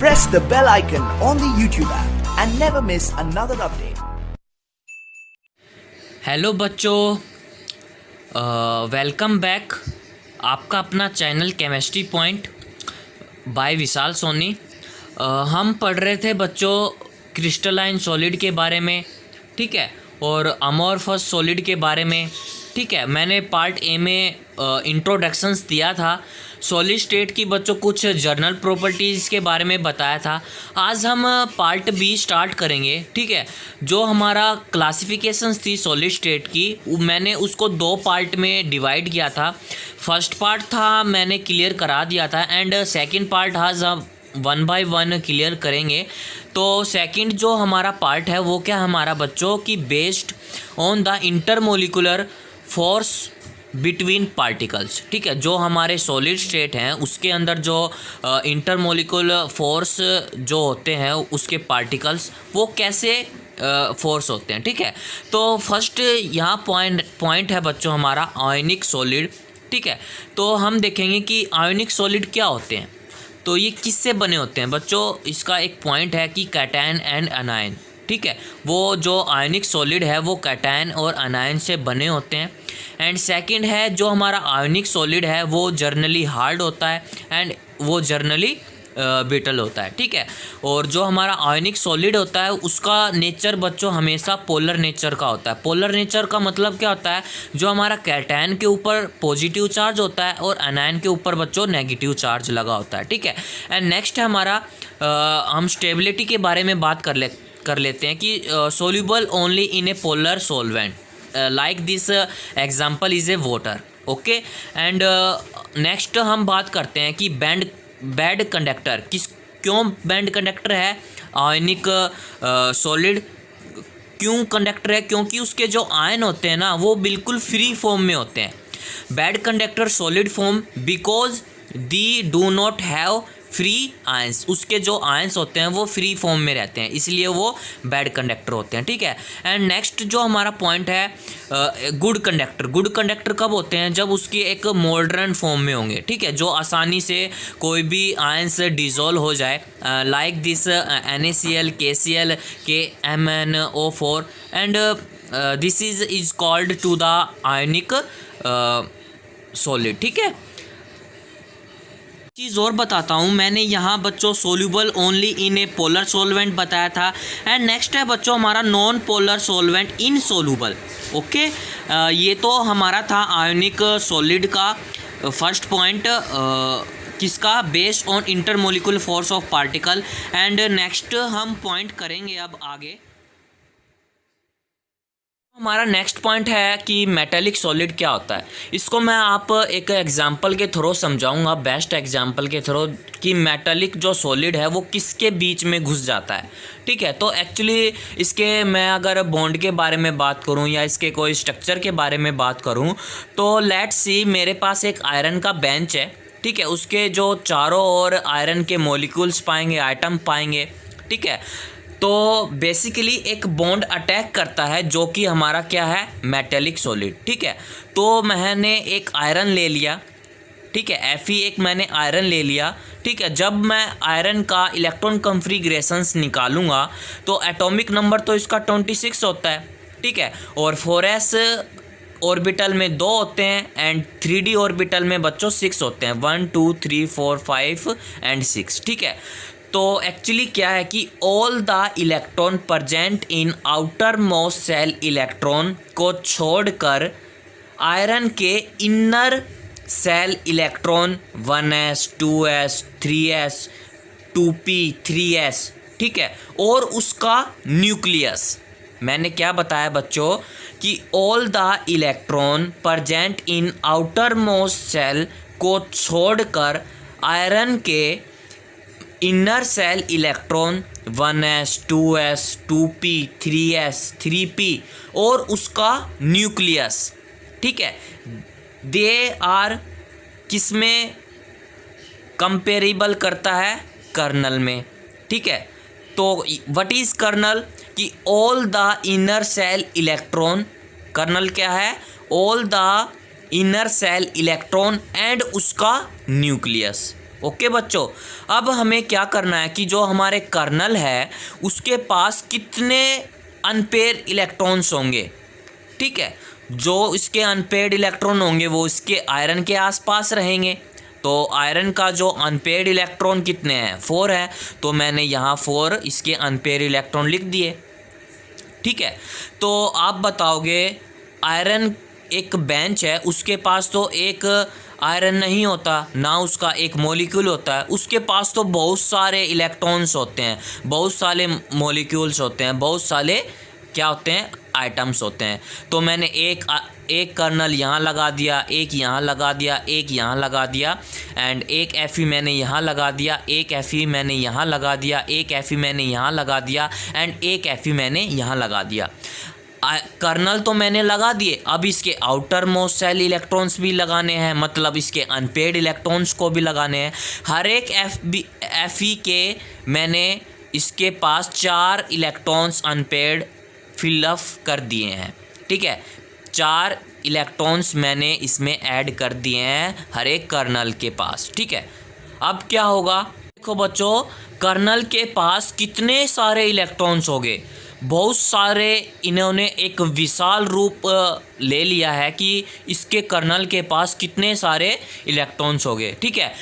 press the bell icon on the YouTube app and never miss another update. Hello बच्चों, welcome back. आपका अपना channel chemistry point by Vishal Soni. हम पढ़ रहे थे बच्चों क्रिस्टलाइन सॉलिड के बारे में, ठीक है, और अमोर्फस सॉलिड के बारे में, ठीक है। मैंने पार्ट ए में इंट्रोडक्शंस दिया था। सॉलिड स्टेट की बच्चों कुछ जर्नल प्रॉपर्टीज़ के बारे में बताया था। आज हम पार्ट बी स्टार्ट करेंगे, ठीक है। जो हमारा क्लासिफिकेशंस थी सॉलिड स्टेट की, मैंने उसको दो पार्ट में डिवाइड किया था। फर्स्ट पार्ट था मैंने क्लियर करा दिया था एंड सेकंड पार्ट आज हम वन बाय वन क्लियर करेंगे। तो सेकंड जो हमारा पार्ट है वो क्या हमारा बच्चों की based on the intermolecular force between particles, ठीक है। जो हमारे सॉलिड स्टेट हैं उसके अंदर जो इंटरमोलिकुलर फोर्स जो होते हैं उसके पार्टिकल्स वो कैसे फोर्स होते हैं, ठीक है। तो फर्स्ट यहाँ पॉइंट है बच्चों हमारा आयोनिक सॉलिड, ठीक है। तो हम देखेंगे कि आयोनिक सॉलिड क्या होते हैं, तो ये किससे बने होते हैं बच्चों। इसका एक पॉइंट है कि कैटायन एंड अनायन, ठीक है। वो जो आयोनिक सॉलिड है वो कैटायन और अनायन से बने होते हैं। एंड सेकंड है जो हमारा आयोनिक सॉलिड है वो जर्नली हार्ड होता है एंड वो जर्नली ब्रिटल होता है, ठीक है। और जो हमारा आयोनिक सॉलिड होता है उसका नेचर बच्चों हमेशा पोलर नेचर का होता है। पोलर नेचर का मतलब क्या होता है, जो हमारा कैटायन के ऊपर पॉजिटिव चार्ज होता है और अनायन के ऊपर बच्चों नेगेटिव चार्ज लगा होता है, ठीक है। एंड नेक्स्ट है हमारा हम स्टेबिलिटी के बारे में बात कर लेते हैं कि soluble only in a polar solvent like this example is a water, okay. And next हम बात करते हैं कि बैड कंडक्टर क्यों बैड कंडक्टर है आयनिक सॉलिड। क्यों कंडक्टर है, क्योंकि उसके जो आयन होते हैं ना वो बिल्कुल फ्री फॉर्म में होते हैं। Bad conductor solid form because the do not have free ions, उसके जो आयंस होते हैं वो फ्री फॉर्म में रहते हैं, इसलिए वो बैड कंडक्टर होते हैं, ठीक है। एंड नेक्स्ट जो हमारा पॉइंट है गुड कंडक्टर कब होते हैं, जब उसकी एक मोल्ड्रन फॉर्म में होंगे, ठीक है, जो आसानी से कोई भी आयंस डिजोल्व हो जाए like this NaCl KCl KMnO4 and this is called to the ionic solid, ठीक है। चीज़ और बताता हूँ, मैंने यहाँ बच्चों soluble only in a polar solvent बताया था। एंड नेक्स्ट है बच्चों हमारा non polar solvent insoluble, okay. ये तो हमारा था आयोनिक सॉलिड का फर्स्ट पॉइंट, किसका based on intermolecular force of particle. And next हम पॉइंट करेंगे अब आगे। हमारा नेक्स्ट पॉइंट है कि मेटालिक सॉलिड क्या होता है। इसको मैं आप एक एग्जांपल के थ्रू समझाऊंगा, बेस्ट एग्जांपल के थ्रू, कि मेटालिक जो सॉलिड है वो किसके बीच में घुस जाता है, ठीक है। तो एक्चुअली इसके मैं अगर बॉन्ड के बारे में बात करूं या इसके कोई स्ट्रक्चर के बारे में बात करूं तो लेट्स सी मेरे पास एक आयरन का बेंच है, ठीक है। उसके जो चारों ओर आयरन के मॉलिक्यूल्स पाएंगे, आइटम पाएंगे, ठीक है। तो बेसिकली एक बॉन्ड अटैक करता है जो कि हमारा क्या है मेटालिक सॉलिड, ठीक है। तो मैंने एक आयरन ले लिया, ठीक है, Fe एक मैंने आयरन ले लिया, ठीक है। जब मैं आयरन का इलेक्ट्रॉन कन्फिग्रेशंस निकालूंगा तो एटॉमिक नंबर तो इसका 26 होता है, ठीक है। और 4s ऑर्बिटल में 2 होते हैं एंड 3d ऑर्बिटल में बच्चों 6 होते हैं, 1 2 3 4 5 एंड 6, ठीक है। तो एक्चुअली क्या है कि all the electron present in outer most cell electron को छोड़कर आयरन के inner shell electron 1s 2s 3s 2p 3s, ठीक है, और उसका न्यूक्लियस। मैंने क्या बताया बच्चों कि all the electron present in outer most shell को छोड़कर आयरन के inner shell electron 1s 2s 2p 3s 3p और उसका न्यूक्लियस, ठीक है, दे आर किसमें कंपेरेबल करता है कर्नल में, ठीक है। तो व्हाट इज कर्नल कि all the inner shell electron, kernel क्या है all the inner shell electron and उसका न्यूक्लियस, ओके बच्चों, अब हमें क्या करना है कि जो हमारे कर्नल है उसके पास कितने अनपेयर इलेक्ट्रॉन्स होंगे। ठीक है, जो इसके अनपेयर्ड इलेक्ट्रॉन होंगे वो इसके आयरन के आसपास रहेंगे। तो आयरन का जो अनपेयर्ड इलेक्ट्रॉन कितने हैं, 4 है, तो मैंने यहाँ 4 इसके अनपेयर्ड इलेक्ट्रॉन लिख दिए। ठीक है, तो आप बताओगे आयरन एक बेंच है, उसके पास तो एक आयरन नहीं होता ना, उसका एक मॉलिक्यूल होता है, उसके पास तो बहुत सारे इलेक्ट्रॉन्स होते हैं, बहुत सारे मॉलिक्यूल्स होते हैं, बहुत सारे क्या होते हैं, आइटम्स होते हैं। तो मैंने एक कर्नल यहाँ लगा दिया, एक यहाँ लगा दिया, एक यहाँ लगा दिया, एंड एक Fe मैंने यहाँ लगा दिया, एक Fe मैंने यहाँ लगा दिया, एक Fe मैंने यहाँ लगा दिया, एंड एक Fe मैंने यहाँ लगा दिया। कर्नल तो मैंने लगा दिए, अब इसके आउटर मोस्ट सेल इलेक्ट्रॉन्स भी लगाने हैं, मतलब इसके अनपेयर्ड इलेक्ट्रॉन्स को भी लगाने हैं। हर एक Fe के मैंने इसके पास 4 इलेक्ट्रॉन्स अनपेयर्ड फिलअप कर दिए हैं। ठीक है, 4 इलेक्ट्रॉन्स मैंने इसमें ऐड कर दिए हैं हर एक कर्नल के पास। ठीक है, अब क्या होगा, देखो बच्चों, कर्नल के पास कितने सारे इलेक्ट्रॉन्स हो गए, बहुत सारे। इन्होंने एक विशाल रूप ले लिया है कि इसके कर्नल के पास कितने सारे इलेक्ट्रॉन्स हो गए। ठीक है,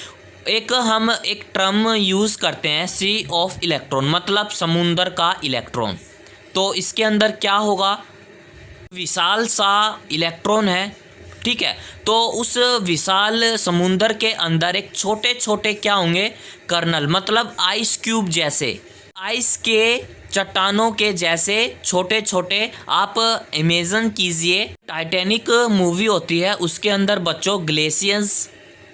हम एक टर्म यूज़ करते हैं सी ऑफ इलेक्ट्रॉन, मतलब समुंदर का इलेक्ट्रॉन। तो इसके अंदर क्या होगा, विशाल सा इलेक्ट्रॉन है। ठीक है, तो उस विशाल समुंदर के अंदर एक छोटे छोटे क्या होंगे, कर्नल, मतलब आइस क्यूब जैसे, आइस के चट्टानों के जैसे छोटे छोटे। आप इमेजिन कीजिए, टाइटैनिक मूवी होती है, उसके अंदर बच्चों ग्लेशियर्स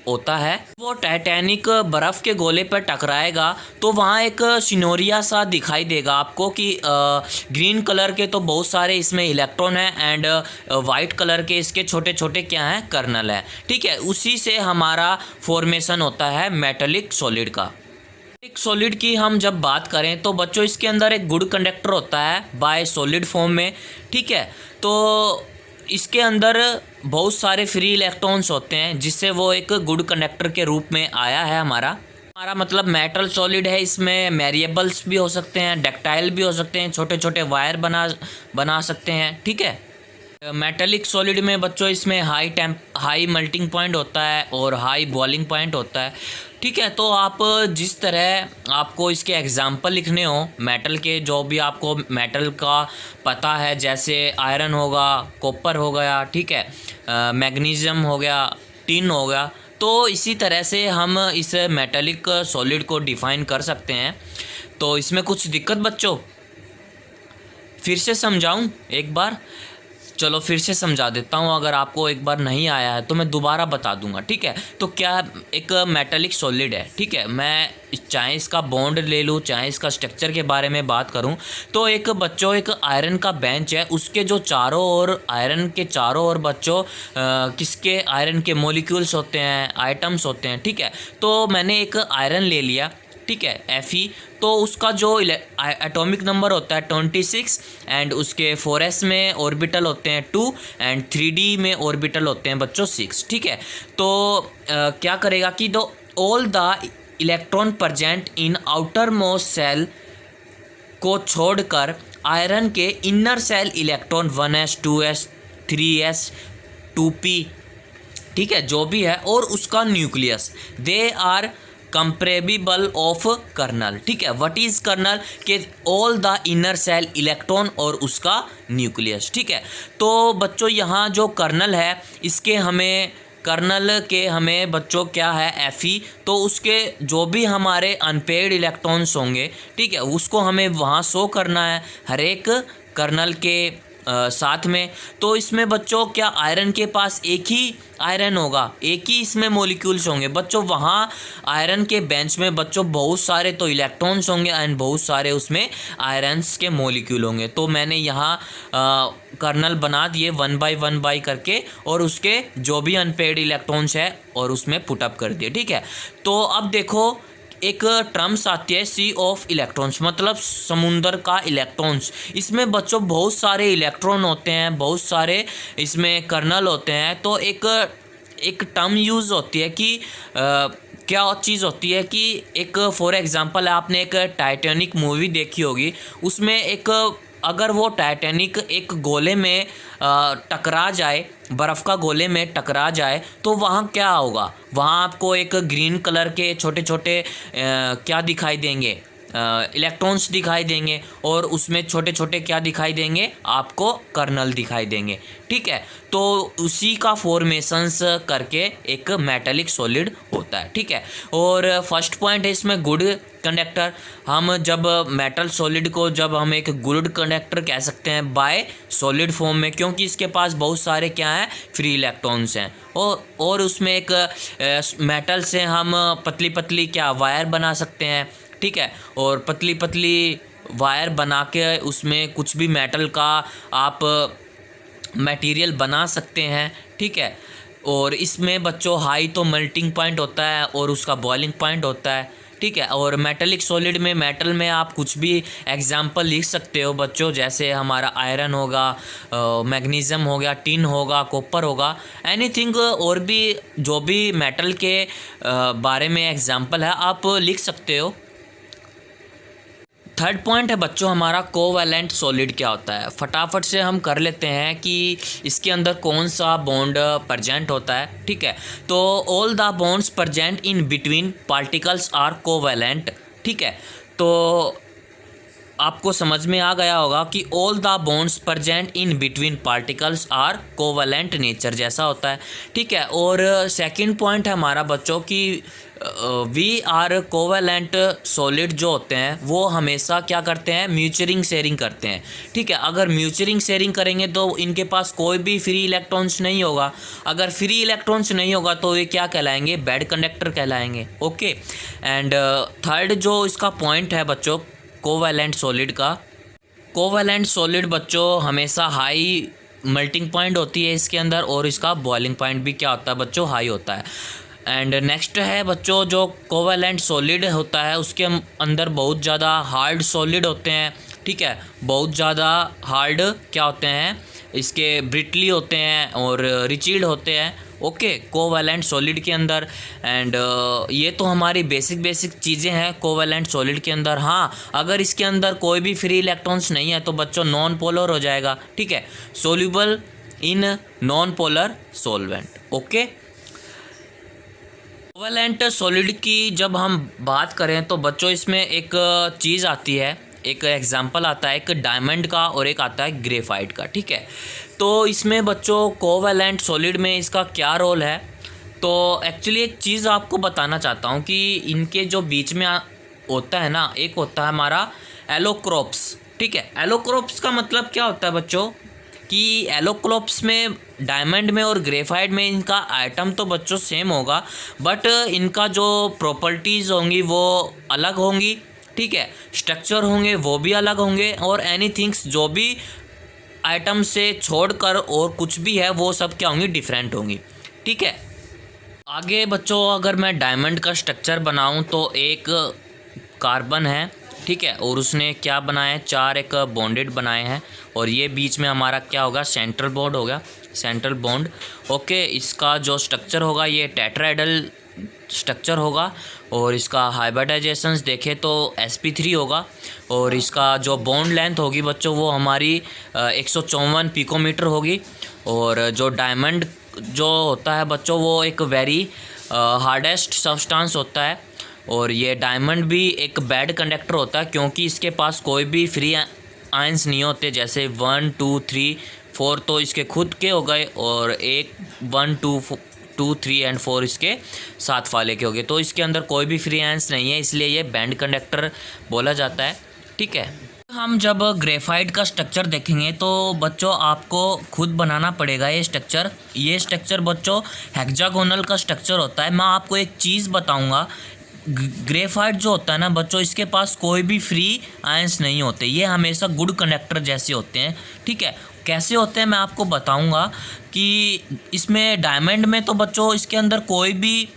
होता है, वो टाइटैनिक बर्फ़ के गोले पर टकराएगा तो वहाँ एक सिनोरिया सा दिखाई देगा आपको कि ग्रीन कलर के तो बहुत सारे इसमें इलेक्ट्रॉन हैं, एंड वाइट कलर के इसके छोटे छोटे क्या हैं, कर्नल है। ठीक है, उसी से हमारा फॉर्मेशन होता है मेटालिक सॉलिड का। एक सॉलिड की हम जब बात करें तो बच्चों इसके अंदर एक गुड कंडक्टर होता है बाय सॉलिड फॉर्म में। ठीक है, तो इसके अंदर बहुत सारे फ्री इलेक्ट्रॉन्स होते हैं, जिससे वो एक गुड कंडक्टर के रूप में आया है। हमारा मतलब मेटल सॉलिड है, इसमें मैरिएबल्स भी हो सकते हैं, डक्टाइल भी हो सकते हैं, छोटे छोटे वायर बना सकते हैं। ठीक है, मेटालिक सॉलिड में बच्चों इसमें हाई मेल्टिंग पॉइंट होता है और हाई बॉइलिंग पॉइंट होता है। ठीक है, तो आप जिस तरह आपको इसके एग्जांपल लिखने हो मेटल के, जो भी आपको मेटल का पता है, जैसे आयरन होगा, कॉपर हो गया, ठीक है, मैग्नीशियम हो गया, टिन हो गया, तो इसी तरह से हम इस मेटालिक सॉलिड को डिफ़ाइन कर सकते हैं। तो इसमें कुछ दिक्कत बच्चों, फिर से समझाऊं एक बार, चलो फिर से समझा देता हूँ, अगर आपको एक बार नहीं आया है तो मैं दोबारा बता दूंगा। ठीक है, तो क्या एक मेटालिक सॉलिड है, ठीक है, मैं चाहे इसका बॉन्ड ले लूँ, चाहे इसका स्ट्रक्चर के बारे में बात करूँ, तो एक बच्चों एक आयरन का बेंच है, उसके जो चारों ओर, आयरन के चारों ओर बच्चों किसके आयरन के मॉलिक्यूल्स होते हैं, आइटम्स होते हैं। ठीक है, तो मैंने एक आयरन ले लिया, ठीक है, Fe, तो उसका जो एटॉमिक नंबर होता है 26, एंड उसके 4s में ऑर्बिटल होते हैं 2, एंड 3d में ऑर्बिटल होते हैं बच्चों 6। ठीक है, तो क्या करेगा कि all the electron present in outer most shell को छोड़कर आयरन के inner shell electron 1s 2s 3s 2p, ठीक है, जो भी है, और उसका nucleus, they are comparable of kernel. ठीक है, व्हाट इज कर्नल के all the inner shell electron और उसका न्यूक्लियस। ठीक है, तो बच्चों यहाँ जो कर्नल है, इसके हमें कर्नल के हमें बच्चों क्या है, Fe, तो उसके जो भी हमारे अनपेयर्ड इलेक्ट्रॉन्स होंगे, ठीक है, उसको हमें वहाँ शो करना है हर एक कर्नल के साथ में। तो इसमें बच्चों क्या आयरन के पास एक ही आयरन होगा, एक ही इसमें मॉलिक्यूल्स होंगे बच्चों। वहाँ आयरन के बेंच में बच्चों बहुत सारे तो इलेक्ट्रॉन्स होंगे एंड बहुत सारे उसमें आयरन्स के मॉलिक्यूल होंगे। तो मैंने यहाँ कर्नल बना दिए 1 बाय 1 बाय करके, और उसके जो भी अनपेयर्ड इलेक्ट्रॉन्स है और उसमें पुटअप कर दिए। ठीक है, तो अब देखो एक टर्म्स आती है सी ऑफ इलेक्ट्रॉन्स, मतलब समुंदर का इलेक्ट्रॉन्स। इसमें बच्चों बहुत सारे इलेक्ट्रॉन होते हैं, बहुत सारे इसमें कर्नल होते हैं। तो एक टर्म यूज़ होती है कि क्या चीज़ होती है कि एक फॉर एग्जांपल आपने एक टाइटैनिक मूवी देखी होगी, उसमें एक अगर वो टाइटैनिक एक गोले में टकरा जाए, बर्फ़ का गोले में टकरा जाए, तो वहाँ क्या होगा, वहाँ आपको एक ग्रीन कलर के छोटे छोटे क्या दिखाई देंगे, इलेक्ट्रॉन्स दिखाई देंगे, और उसमें छोटे छोटे क्या दिखाई देंगे, आपको कर्नल दिखाई देंगे। ठीक है, तो उसी का फॉर्मेशंस करके एक मेटालिक सॉलिड होता है। ठीक है, और फर्स्ट पॉइंट है इसमें गुड कंडक्टर। हम जब मेटल सॉलिड को जब हम एक गुड कंडक्टर कह सकते हैं बाय सॉलिड फॉर्म में, क्योंकि इसके पास बहुत सारे क्या हैं, फ्री इलेक्ट्रॉन्स हैं, और उसमें एक मेटल से हम पतली पतली क्या वायर बना सकते हैं। ठीक है, और पतली पतली वायर बना के उसमें कुछ भी मेटल का आप मटेरियल बना सकते हैं। ठीक है, और इसमें बच्चों हाई तो मेल्टिंग पॉइंट होता है और उसका बॉइलिंग पॉइंट होता है। ठीक है, और मेटेलिक सॉलिड में मेटल में आप कुछ भी एग्जांपल लिख सकते हो बच्चों, जैसे हमारा आयरन होगा, मैग्नीशियम हो गया, टिन होगा, कॉपर होगा, एनीथिंग, और भी जो भी मेटल के बारे में एग्जांपल है आप लिख सकते हो। थर्ड पॉइंट है बच्चों हमारा कोवैलेंट सॉलिड क्या होता है। फटाफट से हम कर लेते हैं कि इसके अंदर कौन सा बॉन्ड प्रेजेंट होता है। ठीक है, तो all the bonds present in between particles are covalent. ठीक है, तो आपको समझ में आ गया होगा कि all the bonds present in between particles are covalent nature जैसा होता है। ठीक है, और सेकंड पॉइंट है हमारा बच्चों की वी आर कोवैलेंट सॉलिड जो होते हैं वो हमेशा क्या करते हैं, म्यूचुअरिंग शेयरिंग करते हैं। ठीक है, अगर म्यूचुअरिंग शेयरिंग करेंगे तो इनके पास कोई भी फ्री इलेक्ट्रॉन्स नहीं होगा। अगर फ्री इलेक्ट्रॉन्स नहीं होगा तो ये क्या कहलाएंगे, बैड कंडक्टर कहलाएंगे। ओके, एंड थर्ड जो इसका पॉइंट है बच्चों कोवैलेंट सॉलिड का, कोवैलेंट सॉलिड बच्चों हमेशा हाई मेल्टिंग पॉइंट होती है इसके अंदर, और इसका बॉइलिंग पॉइंट भी क्या होता है बच्चों, हाई होता है। एंड नेक्स्ट है बच्चों जो कोवैलेंट सॉलिड होता है उसके अंदर बहुत ज़्यादा हार्ड सॉलिड होते हैं। ठीक है, बहुत ज़्यादा हार्ड क्या होते हैं, इसके ब्रिटली होते हैं और रिचिड होते हैं। ओके, कोवैलेंट सॉलिड के अंदर। एंड ये तो हमारी बेसिक चीज़ें हैं कोवैलेंट सॉलिड के अंदर। हाँ, अगर इसके अंदर कोई भी फ्री इलेक्ट्रॉन्स नहीं है तो बच्चों नॉन पोलर हो जाएगा। ठीक है, soluble in non polar solvent. Okay, covalent solid की जब हम बात करें तो बच्चों इसमें एक चीज़ आती है, एक एग्जांपल आता है, एक डायमंड का और एक आता है ग्रेफाइट का। ठीक है, तो इसमें बच्चों कोवैलेंट सॉलिड में इसका क्या रोल है, तो एक्चुअली एक चीज़ आपको बताना चाहता हूँ कि इनके जो बीच में होता है ना, एक होता है हमारा एलोक्रोप्स। ठीक है, एलोक्रोप्स का मतलब क्या होता है बच्चों कि एलोक्रोप्स में डायमंड में और ग्रेफाइट में इनका आइटम तो बच्चों सेम होगा, बट इनका जो प्रॉपर्टीज़ होंगी वो अलग होंगी। ठीक है, स्ट्रक्चर होंगे वो भी अलग होंगे, और एनीथिंग्स जो भी आइटम से छोड़कर और कुछ भी है वो सब क्या होंगी, डिफरेंट होंगी। ठीक है, आगे बच्चों अगर मैं डायमंड का स्ट्रक्चर बनाऊं तो एक कार्बन है। ठीक है, और उसने क्या बनाया है, 4 एक बॉन्डेड बनाए हैं, और ये बीच में हमारा क्या होगा, सेंट्रल बॉन्ड होगा, सेंट्रल बॉन्ड। ओके, इसका जो स्ट्रक्चर होगा ये टेट्राहेड्रल स्ट्रक्चर होगा, और इसका हाइब्रिडाइजेशंस देखें तो sp3 होगा, और इसका जो बॉन्ड लेंथ होगी बच्चों वो हमारी 154 पिकोमीटर होगी। और जो डायमंड जो होता है बच्चों वो एक वेरी हार्डेस्ट सब्सटेंस होता है, और ये डायमंड भी एक बैड कंडक्टर होता है क्योंकि इसके पास कोई भी फ्री आयंस नहीं होते, जैसे 1 2 3 4 तो इसके खुद के हो गए, और 1 2 3 एंड 4 इसके साथ वाले के हो गए, तो इसके अंदर कोई भी फ्री आयंस नहीं है, इसलिए ये बैंड कंडक्टर बोला जाता है। ठीक है, हम जब ग्रेफाइट का स्ट्रक्चर देखेंगे तो बच्चों आपको खुद बनाना पड़ेगा ये स्ट्रक्चर। ये स्ट्रक्चर बच्चों हेक्सागोनल का स्ट्रक्चर होता है। मैं आपको एक चीज़ बताऊंगा, ग्रेफाइट जो होता है ना बच्चों, इसके पास कोई भी फ्री आयंस नहीं होते, ये हमेशा गुड कंडक्टर जैसे होते हैं। ठीक है, कैसे होते हैं मैं आपको बताऊंगा कि इसमें डायमंड में तो बच्चों इसके अंदर कोई भी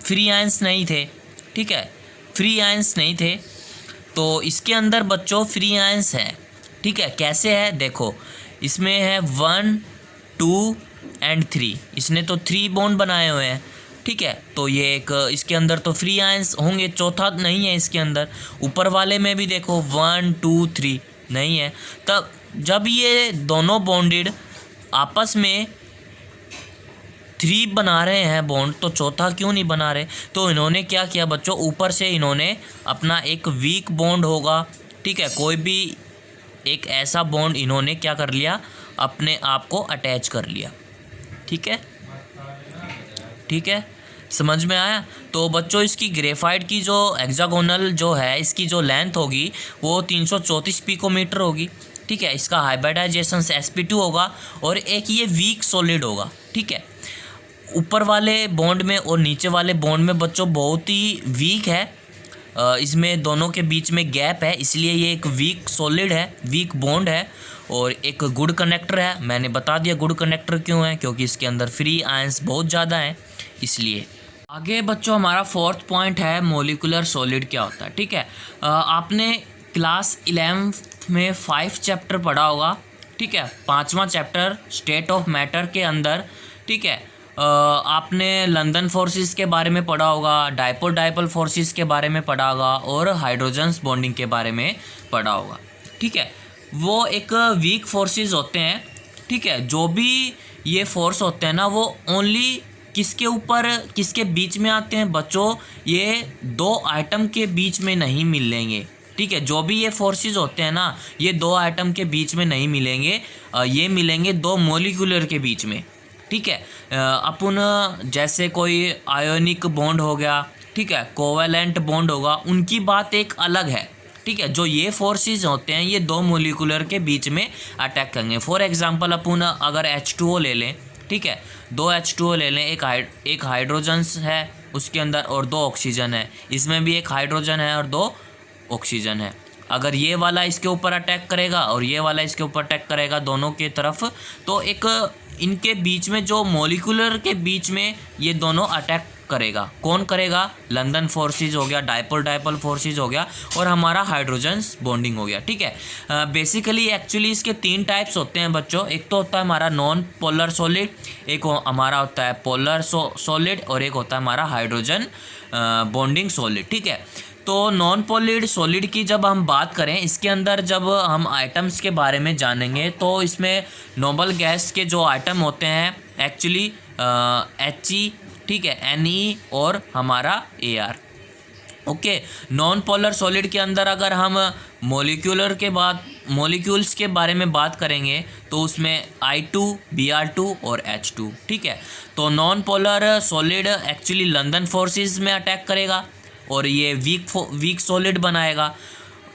फ्री आयंस नहीं थे। ठीक है, फ्री आयंस नहीं थे, तो इसके अंदर बच्चों फ्री आयंस है। ठीक है, कैसे है देखो, इसमें है 1 2 एंड 3, इसने तो 3 बॉन्ड बनाए हुए हैं। ठीक है। तो ये एक इसके अंदर तो फ्री आयंस होंगे, चौथा नहीं है इसके अंदर। ऊपर वाले में भी देखो 1 2 3 नहीं है। तब जब ये दोनों बॉन्डेड आपस में 3 बना रहे हैं बॉन्ड, तो चौथा क्यों नहीं बना रहे? तो इन्होंने क्या किया बच्चों, ऊपर से इन्होंने अपना एक वीक बॉन्ड होगा, ठीक है, कोई भी एक ऐसा बॉन्ड इन्होंने क्या कर लिया, अपने आप को अटैच कर लिया। ठीक है, ठीक है, समझ में आया? तो बच्चों इसकी ग्रेफाइट की जो हेक्सागोनल जो है, इसकी जो लेंथ होगी वो 334 पिकोमीटर होगी। ठीक है, इसका हाइब्रिडाइजेशन sp2 होगा और एक ये वीक सॉलिड होगा। ठीक है, ऊपर वाले बॉन्ड में और नीचे वाले बॉन्ड में बच्चों बहुत ही वीक है, इसमें दोनों के बीच में गैप है, इसलिए ये एक वीक सॉलिड है, वीक बॉन्ड है। और एक गुड कनेक्टर है, मैंने बता दिया गुड कनेक्टर क्यों है, क्योंकि इसके अंदर फ्री आयंस बहुत ज़्यादा हैं इसलिए। आगे बच्चों हमारा 4th पॉइंट है मॉलिक्यूलर सॉलिड क्या होता है। ठीक है, आपने क्लास 11 में 5 चैप्टर पढ़ा होगा। ठीक है, 5वां चैप्टर स्टेट ऑफ मैटर के अंदर, ठीक है, आपने लंदन फोर्सेस के बारे में पढ़ा होगा, डाइपोल फोर्सेस के बारे में पढ़ा होगा और हाइड्रोजन्स बॉन्डिंग के बारे में पढ़ा होगा। ठीक है, वो एक वीक फोर्सेस होते हैं। ठीक है, जो भी ये फोर्स होते हैं ना, वो ओनली किसके ऊपर, किसके बीच में आते हैं बच्चों, ये 2 आइटम के बीच में नहीं मिलेंगे। ठीक है, जो भी ये फोर्सेस होते हैं ना, ये 2 आइटम के बीच में नहीं मिलेंगे, ये मिलेंगे 2 मॉलिक्यूलर के बीच में। ठीक है, अपन जैसे कोई आयोनिक बॉन्ड हो गया, ठीक है, कोवेलेंट बॉन्ड होगा, उनकी बात एक अलग है। ठीक है, जो ये फोर्सेस होते हैं ये 2 मॉलिक्यूलर के बीच में अटैक करेंगे। फॉर एग्जांपल अपन अगर H2O ले लें, ठीक है, 2 H2O ले लें, एक हाइड्रोजन्स है उसके अंदर और 2 ऑक्सीजन है, इसमें भी एक हाइड्रोजन है और 2 ऑक्सीजन है। अगर ये वाला इसके ऊपर अटैक करेगा और ये वाला इसके ऊपर अटैक करेगा दोनों के तरफ, तो एक इनके बीच में जो मॉलिक्यूलर के बीच में ये दोनों अटैक करेगा। कौन करेगा? लंदन फोर्सेस हो गया, डाइपोल फोर्सेस हो गया और हमारा हाइड्रोजन्स बॉन्डिंग हो गया। ठीक है, बेसिकली एक्चुअली इसके 3 टाइप्स होते हैं बच्चों। एक तो होता है हमारा नॉन पोलर सॉलिड, एक हमारा होता है पोलर सॉलिड और एक होता है हमारा हाइड्रोजन बॉन्डिंग सॉलिड। ठीक है, तो नॉन पोलर सॉलिड की जब हम बात करें, इसके अंदर जब हम आइटम्स के बारे में जानेंगे तो इसमें नोबल गैस के जो आइटम होते हैं एक्चुअली He, ठीक है, Ne और हमारा Ar। Okay, non polar solid के अंदर अगर हम मॉलिक्यूल्स के बारे में बात करेंगे तो उसमें I2, Br2 और H2। ठीक है, तो non polar solid actually London forces में अटैक करेगा और ये वीक सॉलिड बनाएगा।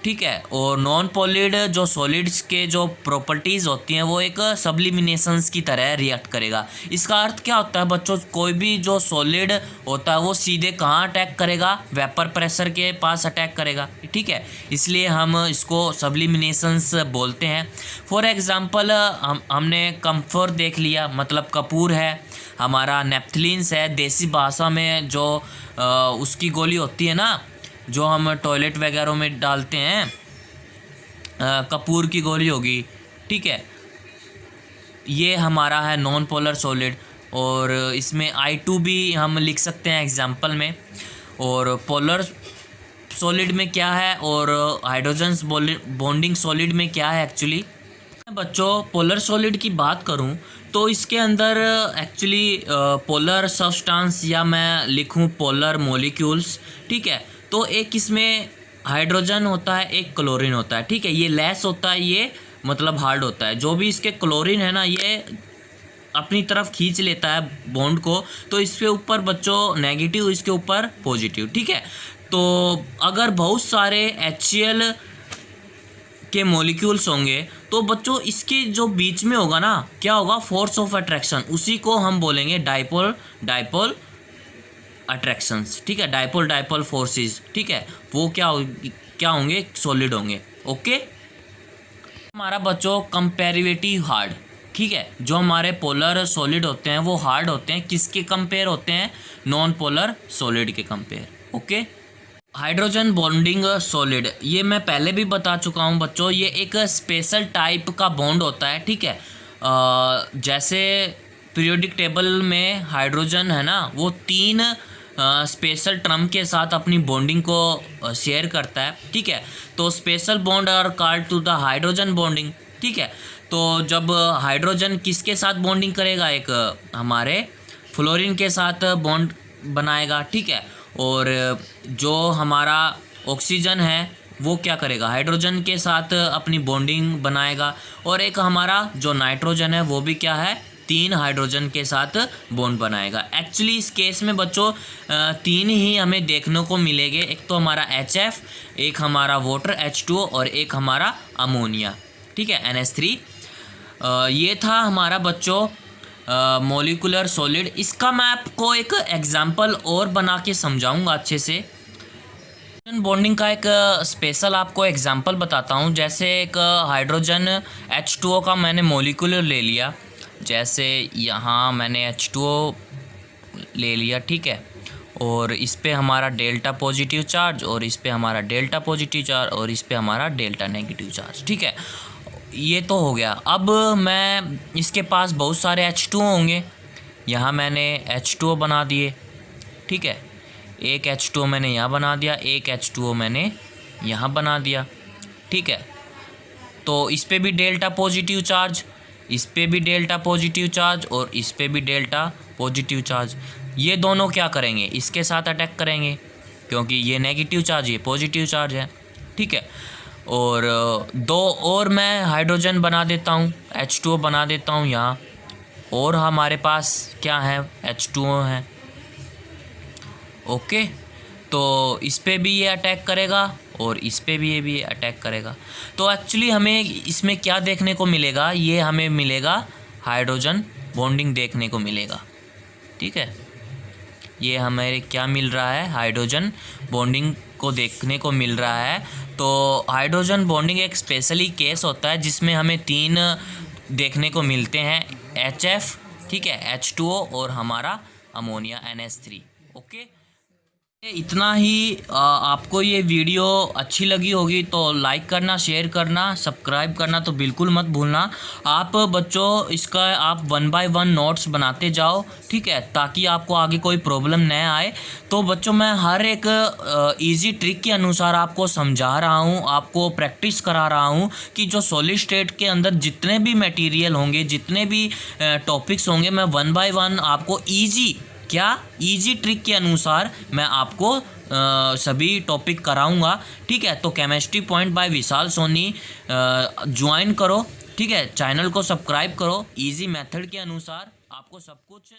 ठीक है, और नॉन पोलिड जो सॉलिड्स के जो प्रॉपर्टीज़ होती हैं वो एक सब्लिमिनेशंस की तरह रिएक्ट करेगा। इसका अर्थ क्या होता है बच्चों, कोई भी जो सॉलिड होता है वो सीधे कहाँ अटैक करेगा? वेपर प्रेशर के पास अटैक करेगा। ठीक है, इसलिए हम इसको सब्लिमिनेशंस बोलते हैं। फॉर एग्जांपल हमने कम्फर देख लिया, मतलब कपूर है, हमारा नेप्थलीन्स है, देसी भाषा में जो उसकी गोली होती है ना, जो हम टॉयलेट वगैरह में डालते हैं, कपूर की गोली होगी। ठीक है, ये हमारा है नॉन पोलर सॉलिड और इसमें I2 भी हम लिख सकते हैं एग्जांपल में। और पोलर सॉलिड में क्या है और हाइड्रोजन्स बॉन्डिंग सॉलिड में क्या है एक्चुअली बच्चों। पोलर सॉलिड की बात करूं तो इसके अंदर एक्चुअली पोलर सब्सटेंस या मैं लिखूं पोलर मॉलिक्यूल्स। ठीक है, तो एक इसमें हाइड्रोजन होता है, एक क्लोरीन होता है। ठीक है, ये लेस होता है, ये मतलब हार्ड होता है। जो भी इसके क्लोरीन है ना, ये अपनी तरफ खींच लेता है बॉन्ड को, तो इसके ऊपर बच्चों नेगेटिव, इसके ऊपर पॉजिटिव। ठीक है, तो अगर बहुत सारे HCl के मॉलिक्यूल्स होंगे तो बच्चों इसके जो बीच में होगा ना, क्या होगा? फोर्स ऑफ अट्रैक्शन, उसी को हम बोलेंगे डाइपोल अट्रैक्शंस। ठीक है, डाइपोल फोर्सेस। ठीक है, वो क्या होंगे? सॉलिड होंगे। ओके, हमारा बच्चों कंपैरेटिव हार्ड। ठीक है, जो हमारे पोलर सॉलिड होते हैं वो हार्ड होते हैं, किसके कंपेयर होते हैं? नॉन पोलर सॉलिड के compare. Okay, hydrogen bonding solid, ये मैं पहले भी बता चुका हूँ बच्चों, ये एक स्पेशल टाइप का बॉन्ड होता है। ठीक है, जैसे पीरियोडिक टेबल में हाइड्रोजन है ना वो 3 स्पेशल टर्म के साथ अपनी बॉन्डिंग को शेयर करता है, ठीक है। तो special bond are called to the hydrogen bonding, ठीक है। तो जब हाइड्रोजन किसके साथ बॉन्डिंग करेगा, एक हमारे फ्लोरीन के साथ बॉन्ड बनाएगा, ठीक है। और जो हमारा ऑक्सीजन है वो क्या करेगा, हाइड्रोजन के साथ अपनी बॉन्डिंग बनाएगा। और एक हमारा जो नाइट्रोजन है वो भी क्या है, 3 हाइड्रोजन के साथ बॉन्ड बनाएगा। एक्चुअली इस केस में बच्चों 3 ही हमें देखने को मिलेंगे, एक तो हमारा HF, एक हमारा वाटर H2O और एक हमारा अमोनिया, ठीक है, NH3। ये था हमारा बच्चों मॉलिक्यूलर सॉलिड। इसका मैं आपको एक एग्जांपल और बना के समझाऊंगा अच्छे से। बॉन्डिंग का एक स्पेशल आपको एग्जांपल बताता हूँ। जैसे एक हाइड्रोजन H2O का मैंने मॉलिक्यूलर ले लिया, जैसे यहाँ मैंने H2O ले लिया, ठीक है। और इस पे हमारा डेल्टा पॉजिटिव चार्ज और इस पे हमारा डेल्टा पॉजिटिव चार्ज और इस पे हमारा डेल्टा नेगेटिव चार्ज, ठीक है। ये तो हो गया। अब मैं इसके पास बहुत सारे H2O होंगे, यहाँ मैंने H2O बना दिए, ठीक है। एक H2O मैंने यहाँ बना दिया, एक H2O मैंने यहाँ बना दिया, ठीक है। तो इस पे भी डेल्टा पॉजिटिव चार्ज, इस पे भी डेल्टा पॉजिटिव चार्ज और इस पे भी डेल्टा पॉजिटिव चार्ज। ये दोनों क्या करेंगे, इसके साथ अटैक करेंगे क्योंकि ये नेगेटिव चार्ज, ये पॉजिटिव चार्ज है, ठीक है। और 2 और मैं हाइड्रोजन बना देता हूँ, H2O बना देता हूँ यहाँ, और हमारे पास क्या है, H2O है, ओके। तो इस पे भी ये अटैक करेगा और इस पे भी ये अटैक करेगा। तो एक्चुअली हमें इसमें क्या देखने को मिलेगा, ये हमें मिलेगा हाइड्रोजन बॉन्डिंग देखने को मिलेगा, ठीक है। ये हमें क्या मिल रहा है, हाइड्रोजन बॉन्डिंग को देखने को मिल रहा है। तो हाइड्रोजन बॉन्डिंग एक स्पेशली केस होता है जिसमें हमें 3 देखने को मिलते हैं, HF, ठीक है, H2O और हमारा अमोनिया NH3, ओके। इतना ही। आपको ये वीडियो अच्छी लगी होगी तो लाइक करना, शेयर करना, सब्सक्राइब करना तो बिल्कुल मत भूलना। आप बच्चों इसका आप 1 बाय 1 नोट्स बनाते जाओ, ठीक है, ताकि आपको आगे कोई प्रॉब्लम न आए। तो बच्चों मैं हर एक इजी ट्रिक के अनुसार आपको समझा रहा हूँ, आपको प्रैक्टिस करा रहा हूँ कि जो सॉलिड स्टेट के अंदर जितने भी मटेरियल होंगे, जितने भी टॉपिक्स होंगे, मैं 1 बाय 1 आपको इजी ट्रिक के अनुसार मैं आपको सभी टॉपिक कराऊंगा, ठीक है। तो chemistry point by Vishal Soni join करो, ठीक है, चैनल को सब्सक्राइब करो। इजी मेथड के अनुसार आपको सब कुछ